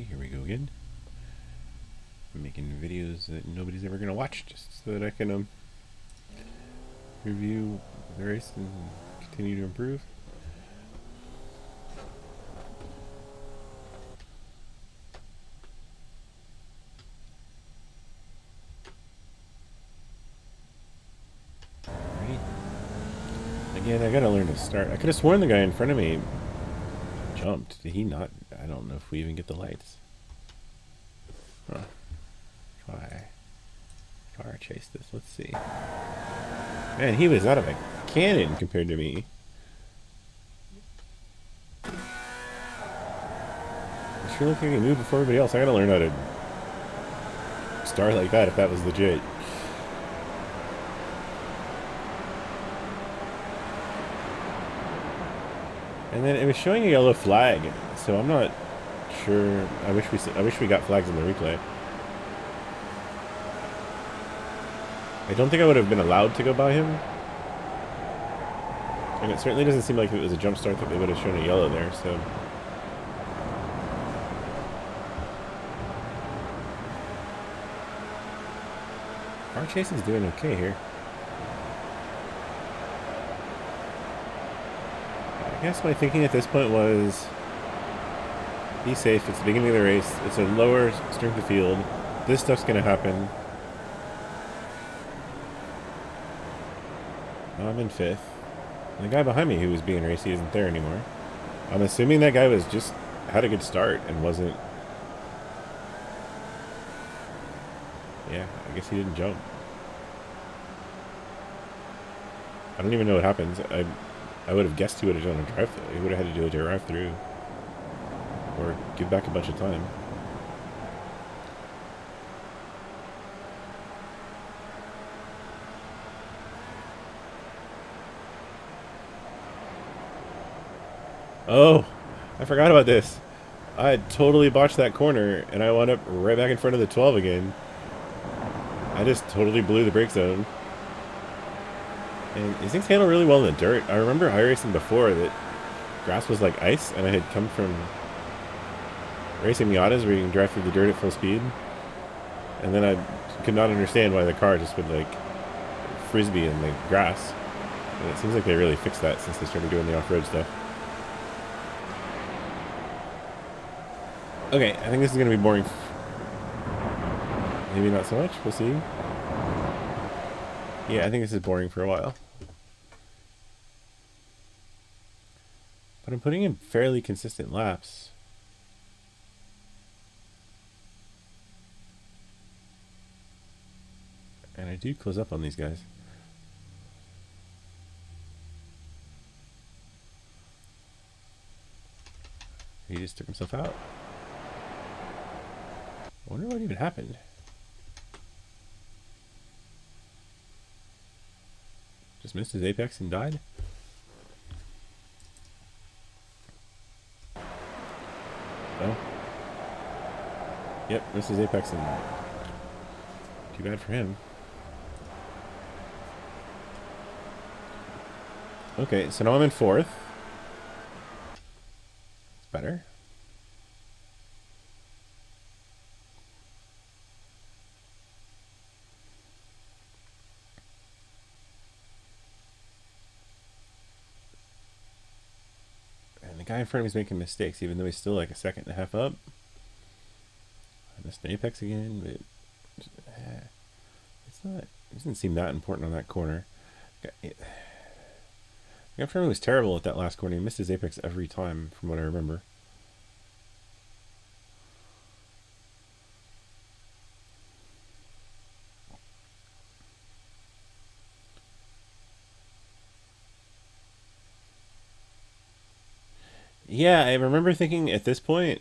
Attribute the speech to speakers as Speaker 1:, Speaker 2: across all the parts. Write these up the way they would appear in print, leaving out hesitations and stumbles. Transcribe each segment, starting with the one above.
Speaker 1: Okay, here we go again. I'm making videos that nobody's ever gonna watch just so that I can review the race and continue to improve. Alright. Again, I gotta learn to start. I could have sworn the guy in front of me jumped. Did he not? I don't know if we even get the lights. Huh. Car chase this. Let's see. Man, he was out of a cannon compared to me. I sure looked like he moved before everybody else. I gotta learn how to start like that if that was legit. And then it was showing a yellow flag, so I'm not sure. I wish we got flags in the replay. I don't think I would have been allowed to go by him. And it certainly doesn't seem like if it was a jump start that they would have shown a yellow there, so. Car chasing's doing okay here. I guess my thinking at this point was be safe. It's the beginning of the race. It's a lower strength of field. This stuff's going to happen. Now I'm in 5th. And the guy behind me who was being racy isn't there anymore. I'm assuming that guy was just had a good start and wasn't. Yeah, I guess he didn't jump. I don't even know what happens. I would have guessed he would have done a drive-through. He would have had to do a drive-through. Or give back a bunch of time. Oh, I forgot about this. I had totally botched that corner, and I wound up right back in front of the 12 again. I just totally blew the brake zone. And these things handle really well in the dirt. I remember iRacing before that grass was like ice, and I had come from racing Miatas where you can drive through the dirt at full speed. And then I could not understand why the car just would like frisbee in the grass. And it seems like they really fixed that since they started doing the off-road stuff. Okay, I think this is going to be boring. Maybe not so much. We'll see. Yeah, I think this is boring for a while. But I'm putting in fairly consistent laps. And I do close up on these guys. He just took himself out. I wonder what even happened. Just missed his apex and died? Oh. Yep, missed his apex and too bad for him. Okay, so now I'm in 4th. It's better. And the guy in front of me is making mistakes, even though he's still like a second and a half up. I missed an apex again, but it's not. It doesn't seem that important on that corner. The guy in front of me was terrible at that last corner. He missed his apex every time, from what I remember. Yeah, I remember thinking at this point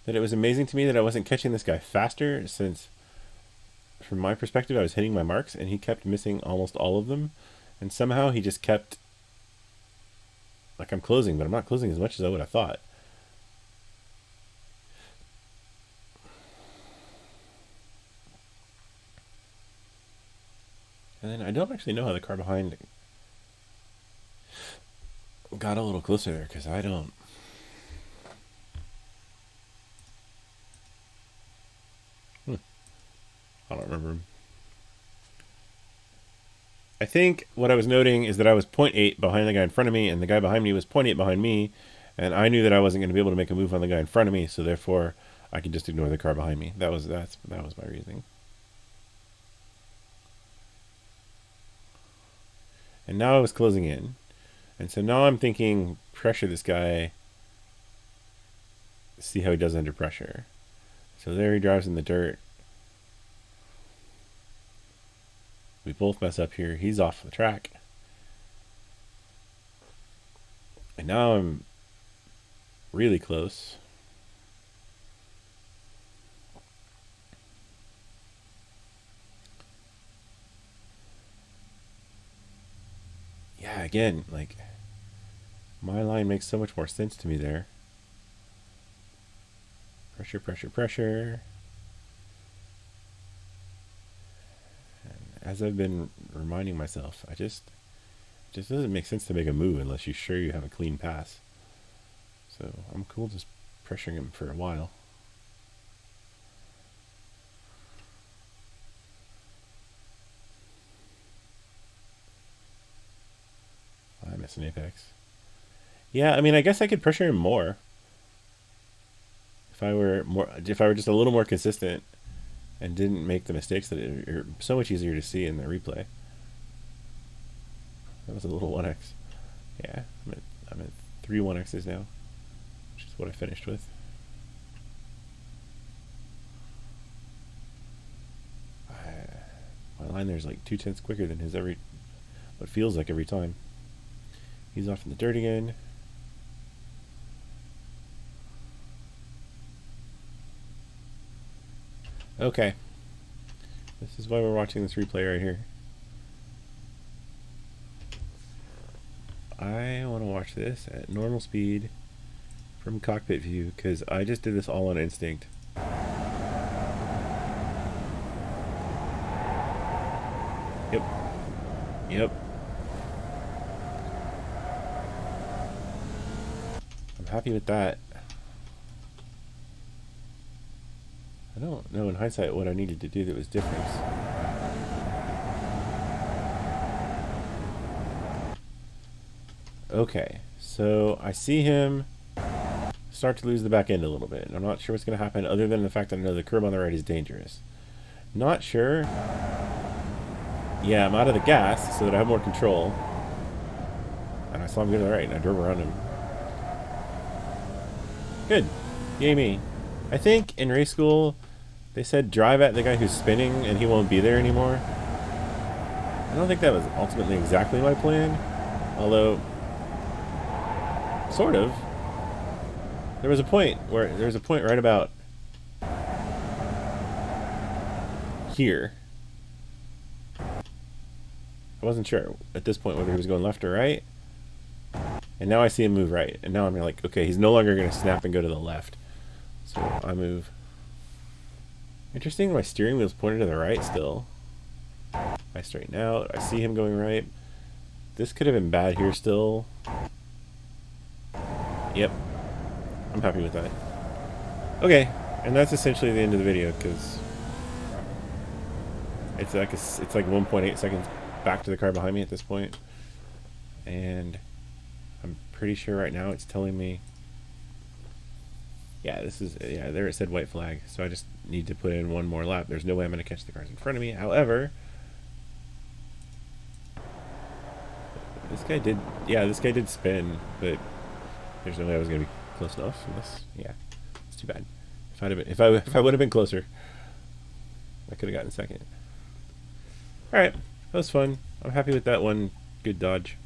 Speaker 1: that it was amazing to me that I wasn't catching this guy faster, since from my perspective I was hitting my marks and he kept missing almost all of them, and somehow he just kept like I'm closing, but I'm not closing as much as I would have thought. And then I don't actually know how the car behind got a little closer there, because I don't. I don't remember. I think what I was noting is that I was 0.8 behind the guy in front of me, and the guy behind me was 0.8 behind me, and I knew that I wasn't going to be able to make a move on the guy in front of me, so therefore I could just ignore the car behind me. That was my reasoning. And now I was closing in, and so now I'm thinking pressure this guy, see how he does under pressure. So there he drives in the dirt. We both mess up here. He's off the track. And now I'm really close. Yeah, again, like, my line makes so much more sense to me there. Pressure, pressure, pressure. As I've been reminding myself, it just doesn't make sense to make a move unless you're sure you have a clean pass. So I'm cool just pressuring him for a while. I miss an apex. Yeah, I mean, I guess I could pressure him more if I were just a little more consistent and didn't make the mistakes that are so much easier to see in the replay. That was a little 1x. Yeah, I'm at 3 1x's now, which is what I finished with. My line there's like 0.2 quicker than his what feels like every time. He's off in the dirt again. Okay. This is why we're watching this replay right here. I want to watch this at normal speed from cockpit view because I just did this all on instinct. Yep. Yep. I'm happy with that. I don't know in hindsight what I needed to do that was different. Okay, so I see him start to lose the back end a little bit. I'm not sure what's going to happen other than the fact that I know the curb on the right is dangerous. Not sure. Yeah, I'm out of the gas so that I have more control. And I saw him go to the right and I drove around him. Good. Yay me. I think in race school they said drive at the guy who's spinning and he won't be there anymore. I don't think that was ultimately exactly my plan. Although, sort of. There was a point right about here. I wasn't sure at this point whether he was going left or right. And now I see him move right. And now I'm like, okay, he's no longer going to snap and go to the left. So I move. Interesting, my steering wheel's pointed to the right still. I straighten out. I see him going right. This could have been bad here still. Yep. I'm happy with that. Okay, and that's essentially the end of the video because it's like 1.8 seconds back to the car behind me at this point. And I'm pretty sure right now it's telling me, yeah, there it said white flag. So I just need to put in one more lap. There's no way I'm going to catch the cars in front of me. However, this guy did spin, but there's no way I was going to be close enough. Yeah, it's too bad. If I would have been closer, I could have gotten second. All right, that was fun. I'm happy with that one. Good dodge.